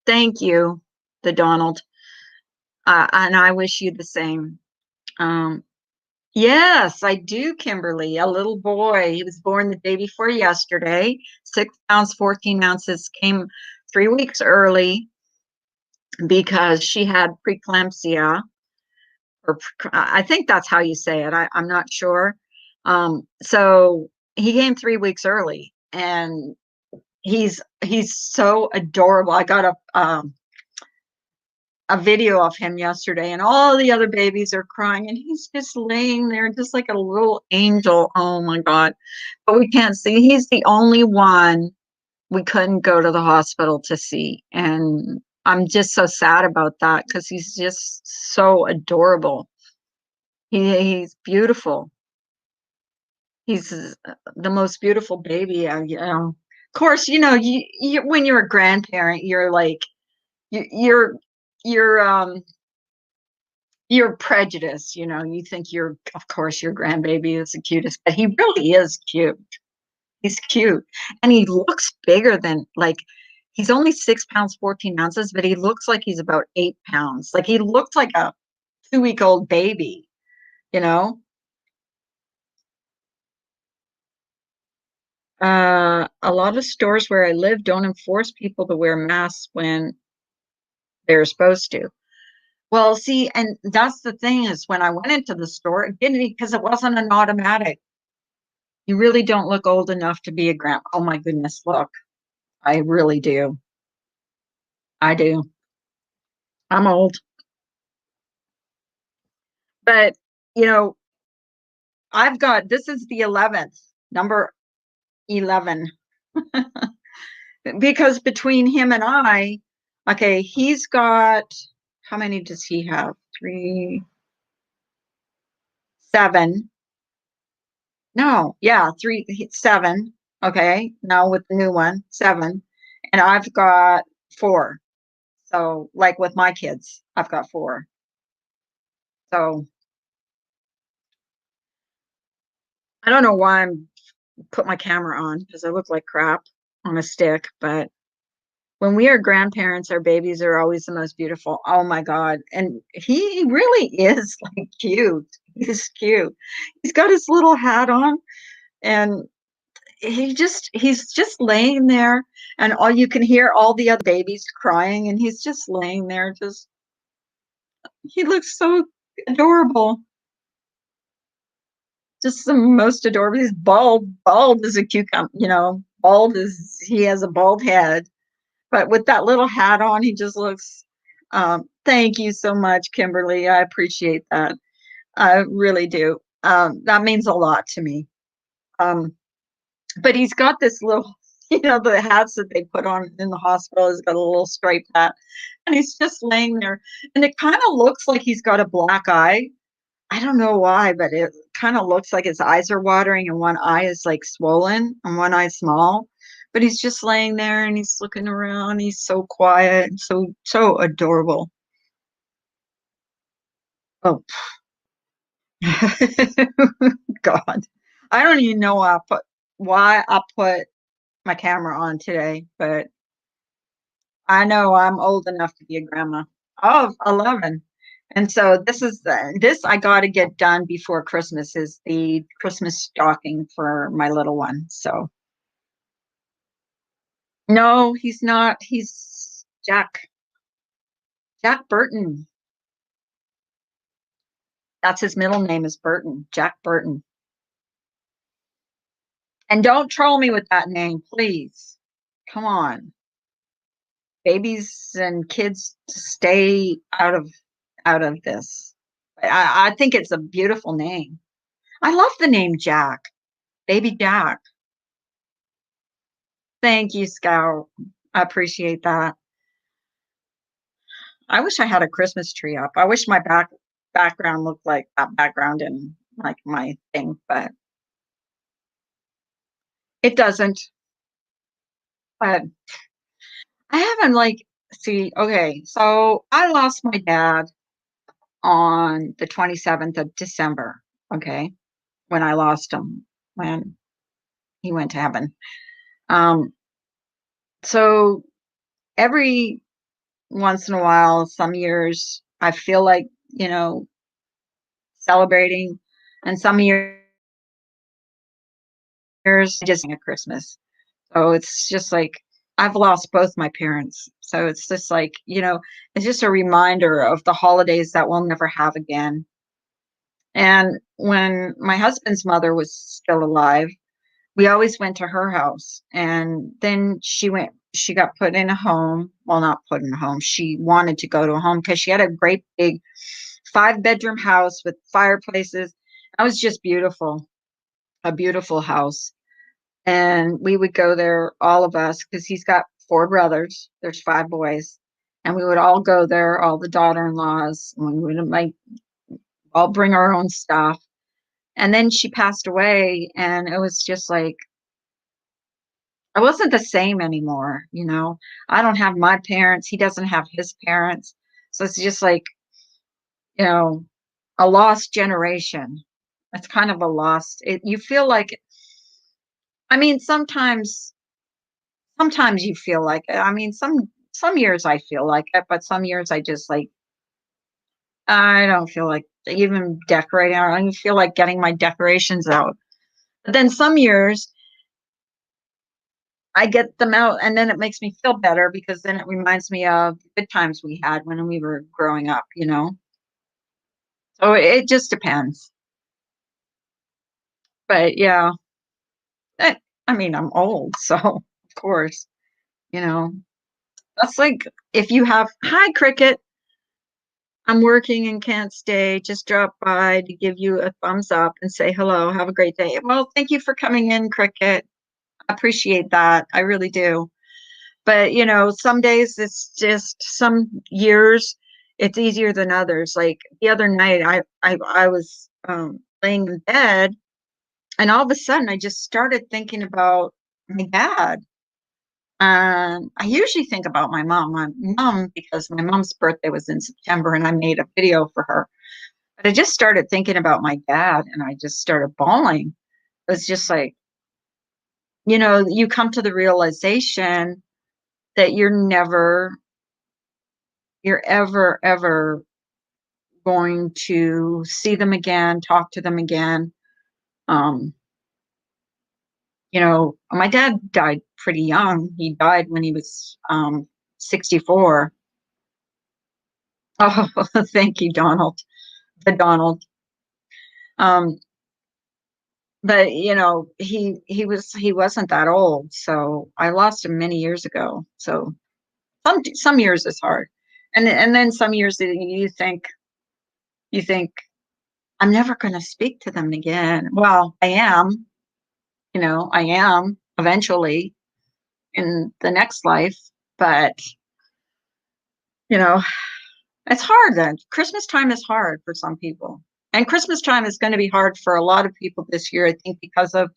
Thank you, the Donald. And I wish you the same. Yes, I do, Kimberly. A little boy. He was born the day before yesterday. 6 pounds, 14 ounces. Came 3 weeks early because she had preeclampsia, or I think that's how you say it. I'm not sure. So he came 3 weeks early, and he's so adorable. I got a video of him yesterday, and all the other babies are crying, and he's just laying there just like a little angel. Oh my God. But we can't see. He's the only one we couldn't go to the hospital to see. And I'm just so sad about that because he's just so adorable. He's beautiful. He's the most beautiful baby. Of course, you when you're a grandparent, you're like, you're you're you're prejudiced, you think of course your grandbaby is the cutest, but he really is cute. He's cute. And he looks bigger than, like, he's only 6 pounds, 14 ounces, but he looks like he's about 8 pounds. Like, he looks like a 2-week-old baby, you know? A lot of stores where I live don't enforce people to wear masks when they're supposed to. Well, see, and that's the thing is when I went into the store, it didn't, because it wasn't an automatic. You really don't look old enough to be a grand. Oh my goodness, look. I really do. I do. I'm old. But, you know, this is the 11th, number 11. Because between him and I, okay, he's got, how many does he have? 3, 7. No, yeah, 3, 7. Okay, now with the new one, 7. And I've got 4. So, like with my kids, I've got 4. So, I don't know why I'm put my camera on because I look like crap on a stick, but when we are grandparents, our babies are always the most beautiful. Oh my God. And he really is like cute. He's cute. He's got his little hat on, and he's just laying there, and all you can hear all the other babies crying, and he's just laying there. He looks so adorable. Just the most adorable. He's bald as a cucumber, bald as he has a bald head. But with that little hat on, he just looks. Thank you so much, Kimberly. I appreciate that. I really do. That means a lot to me. But he's got this little, the hats that they put on in the hospital. He's got a little striped hat, and he's just laying there, and it kind of looks like he's got a black eye. I don't know why, but it kind of looks like his eyes are watering and one eye is like swollen and one eye small. But he's just laying there and he's looking around. He's so quiet and so adorable. Oh, God. I don't even know why I put my camera on today, but I know I'm old enough to be a grandma of 11. And so this I got to get done before Christmas, is the Christmas stocking for my little one. So no, he's not. He's Jack Burton. That's his middle name, is Burton, Jack Burton. And don't troll me with that name, please. Come on. Babies and kids stay out of this. I think it's a beautiful name. I love the name Jack. Baby Jack. Thank you, Scout. I appreciate that. I wish I had a Christmas tree up. I wish my background looked like that background in like my thing, but it doesn't. But I haven't okay, so I lost my dad on the 27th of December, okay, when I lost him, when he went to heaven. So every once in a while, some years, I feel like, celebrating And some years just at Christmas. So it's just like I've lost both my parents. So it's just like, it's just a reminder of the holidays that we'll never have again. And when my husband's mother was still alive, we always went to her house. And then she got put in a home. Well, not put in a home. She wanted to go to a home because she had a great big 5-bedroom house with fireplaces. That was just beautiful, a beautiful house. And we would go there, all of us, because he's got 4 brothers. There's 5 boys. And we would all go there, all the daughter-in-laws. And we would all bring our own stuff. And then she passed away, and it was just like, I wasn't the same anymore. I don't have my parents. He doesn't have his parents. So it's just like, a lost generation. It's kind of a lost, you feel like, I mean, sometimes you feel like it. I mean, some years I feel like it, but some years I just like, I don't feel like even decorating. I don't even feel like getting my decorations out. But then some years I get them out, and then it makes me feel better because then it reminds me of the good times we had when we were growing up, So it just depends. But yeah, I mean, I'm old, so of course, you know, that's like if you have, hi, Cricket, I'm working and can't stay. Just drop by to give you a thumbs up and say hello. Have a great day. Well, thank you for coming in, Cricket. I appreciate that. I really do. But, some days it's just some years it's easier than others. Like the other night, I was laying in bed, and all of a sudden I just started thinking about my dad. I usually think about my mom, because my mom's birthday was in September and I made a video for her. But I just started thinking about my dad and I just started bawling. It was just like, you come to the realization that you're ever going to see them again, talk to them again. Um, my dad died pretty young. He died when he was 64. Oh, thank you, Donald. The Donald. Um, but he wasn't that old, so I lost him many years ago. So some years it's hard, and then some years that you think I'm never going to speak to them again. Well, I am eventually in the next life, but you know it's hard. Then Christmas time is hard for some people, and Christmas time is going to be hard for a lot of people this year, I think, because of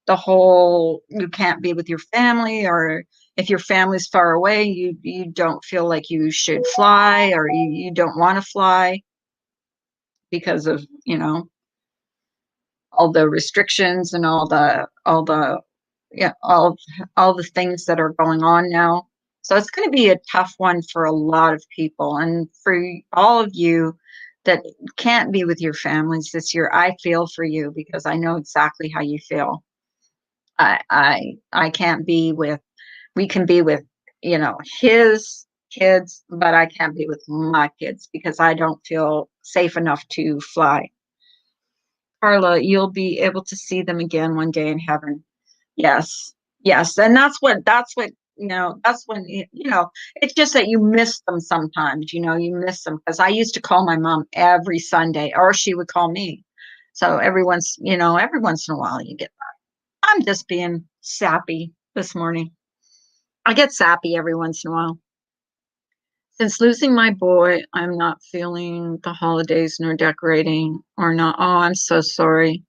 the whole, you can't be with your family, or if your family's far away, you don't feel like you should fly, or you don't want to fly because of all the restrictions and all the yeah all the things that are going on now. So it's going to be a tough one for a lot of people, and for all of you that can't be with your families this year, I feel for you because I know exactly how you feel. I can't be with, we can be with, his kids, but I can't be with my kids because I don't feel safe enough to fly. Carla, you'll be able to see them again one day in heaven. Yes. Yes. And that's what, that's when, it's just that you miss them sometimes, you miss them, because I used to call my mom every Sunday, or she would call me. So every once in a while you get that. I'm just being sappy this morning. I get sappy every once in a while. Since losing my boy, I'm not feeling the holidays nor decorating or not. Oh, I'm so sorry.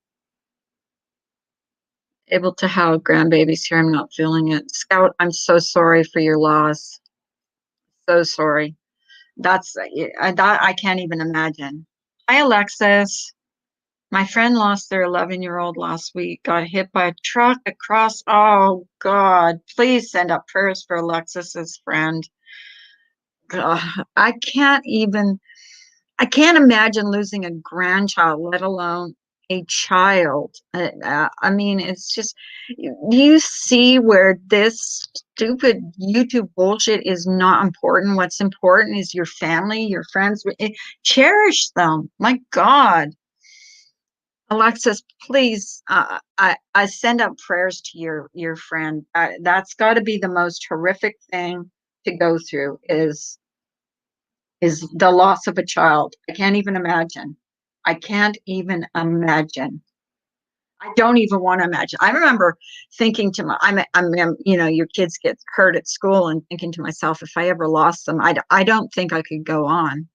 Able to have grandbabies here. I'm not feeling it. Scout, I'm so sorry for your loss. So sorry. That I can't even imagine. Hi, Alexis. My friend lost their 11-year-old last week, got hit by a truck across. Oh, God. Please send up prayers for Alexis's friend. I can't imagine losing a grandchild, let alone a child. I mean, it's just, do you see where this stupid YouTube bullshit is not important? What's important is your family, your friends. Cherish them. My God. Alexis, please, I send up prayers to your friend. That's got to be the most horrific thing to go through is the loss of a child. I can't even imagine. I can't even imagine. I don't even want to imagine. I remember thinking to you know, your kids get hurt at school and thinking to myself, if I ever lost them, I don't think I could go on.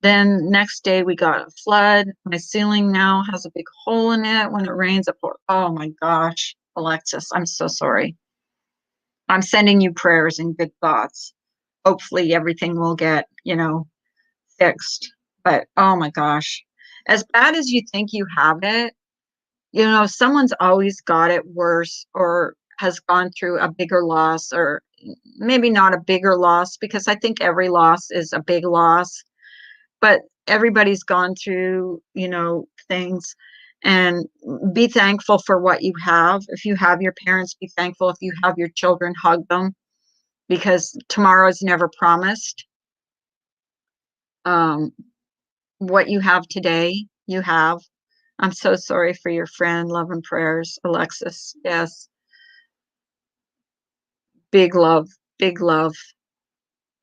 Then next day we got a flood. My ceiling now has a big hole in it when it rains. Oh my gosh, Alexis, I'm so sorry. I'm sending you prayers and good thoughts. Hopefully everything will get, you know, fixed. But oh my gosh, as bad as you think you have it, you know, someone's always got it worse or has gone through a bigger loss, or maybe not a bigger loss, because I think every loss is a big loss, but everybody's gone through, you know, things. And be thankful for what you have. If you have your parents, be thankful. If you have your children, hug them, because tomorrow is never promised. What you have today, you have. I'm so sorry for your friend. Love and prayers, Alexis. Yes. Big love,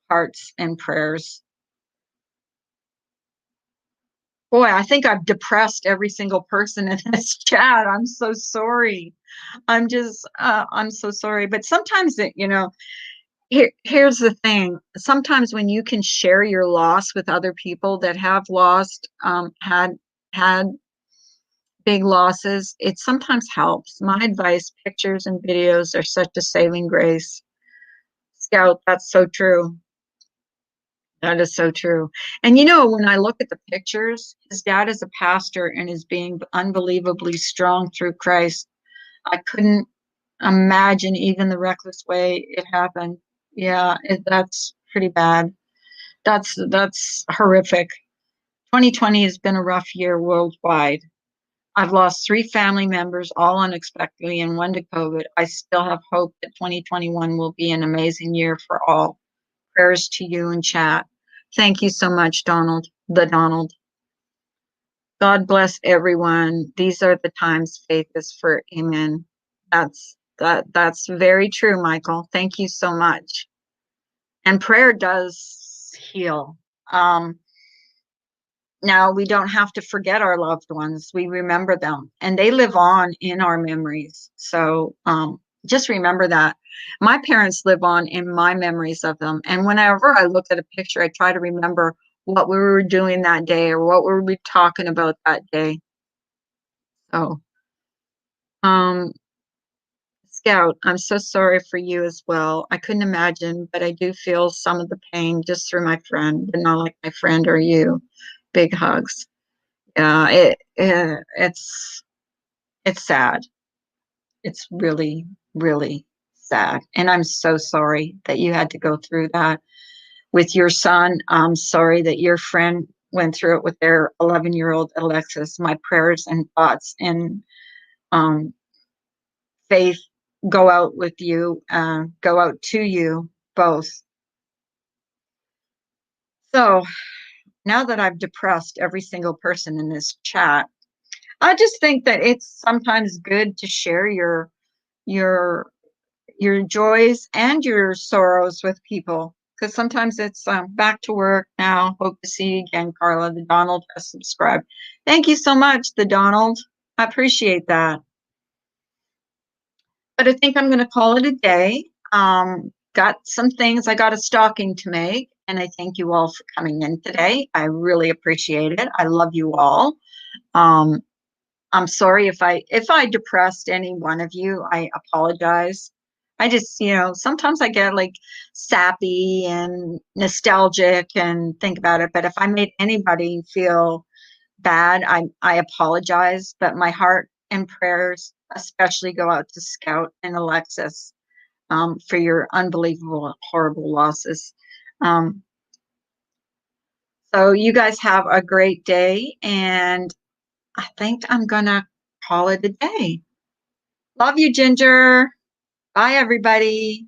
hearts and prayers. Boy, I think I've depressed every single person in this chat. I'm so sorry. I'm so sorry. But sometimes you know, here's the thing. Sometimes when you can share your loss with other people that have lost, had big losses, it sometimes helps. My advice, pictures and videos are such a saving grace. Scout, that's so true. That is so true. And you know, when I look at the pictures, his dad is a pastor and is being unbelievably strong through Christ. I couldn't imagine even the reckless way it happened. Yeah, that's pretty bad. That's horrific. 2020 has been a rough year worldwide. I've lost 3 family members, all unexpectedly, and 1 to COVID. I still have hope that 2021 will be an amazing year for all. Prayers to you in chat. Thank you so much, Donald. God bless everyone. These are the times faith is for. Amen. That's very true, Michael. Thank you so much. And prayer does heal. Now we don't have to forget our loved ones. We remember them and they live on in our memories. So just remember that. My parents live on in my memories of them. And whenever I look at a picture, I try to remember what we were doing that day or what were we talking about that day. So, Scout, I'm so sorry for you as well. I couldn't imagine, but I do feel some of the pain just through my friend, but not like my friend or you. Big hugs. Yeah, it's sad. It's really, really sad. And I'm so sorry that you had to go through that with your son. I'm sorry that your friend went through it with their 11-year-old Alexis. My prayers and thoughts and faith go out with you, go out to you both. So now that I've depressed every single person in this chat, I just think that it's sometimes good to share your joys and your sorrows with people, because sometimes it's back to work now. Hope to see you again, Carla. The Donald has subscribed. Thank you so much, the Donald. I appreciate that. But I think I'm going to call it a day. Got some things. I got a stocking to make, and I thank you all for coming in today. I really appreciate it. I love you all. I'm sorry if I depressed any one of you. I apologize. I just, you know, sometimes I get like sappy and nostalgic and think about it. But if I made anybody feel bad, I apologize. But my heart and prayers especially go out to Scout and Alexis for your unbelievable, horrible losses. So you guys have a great day, and I think I'm gonna call it a day. Love you, Ginger. Bye, everybody.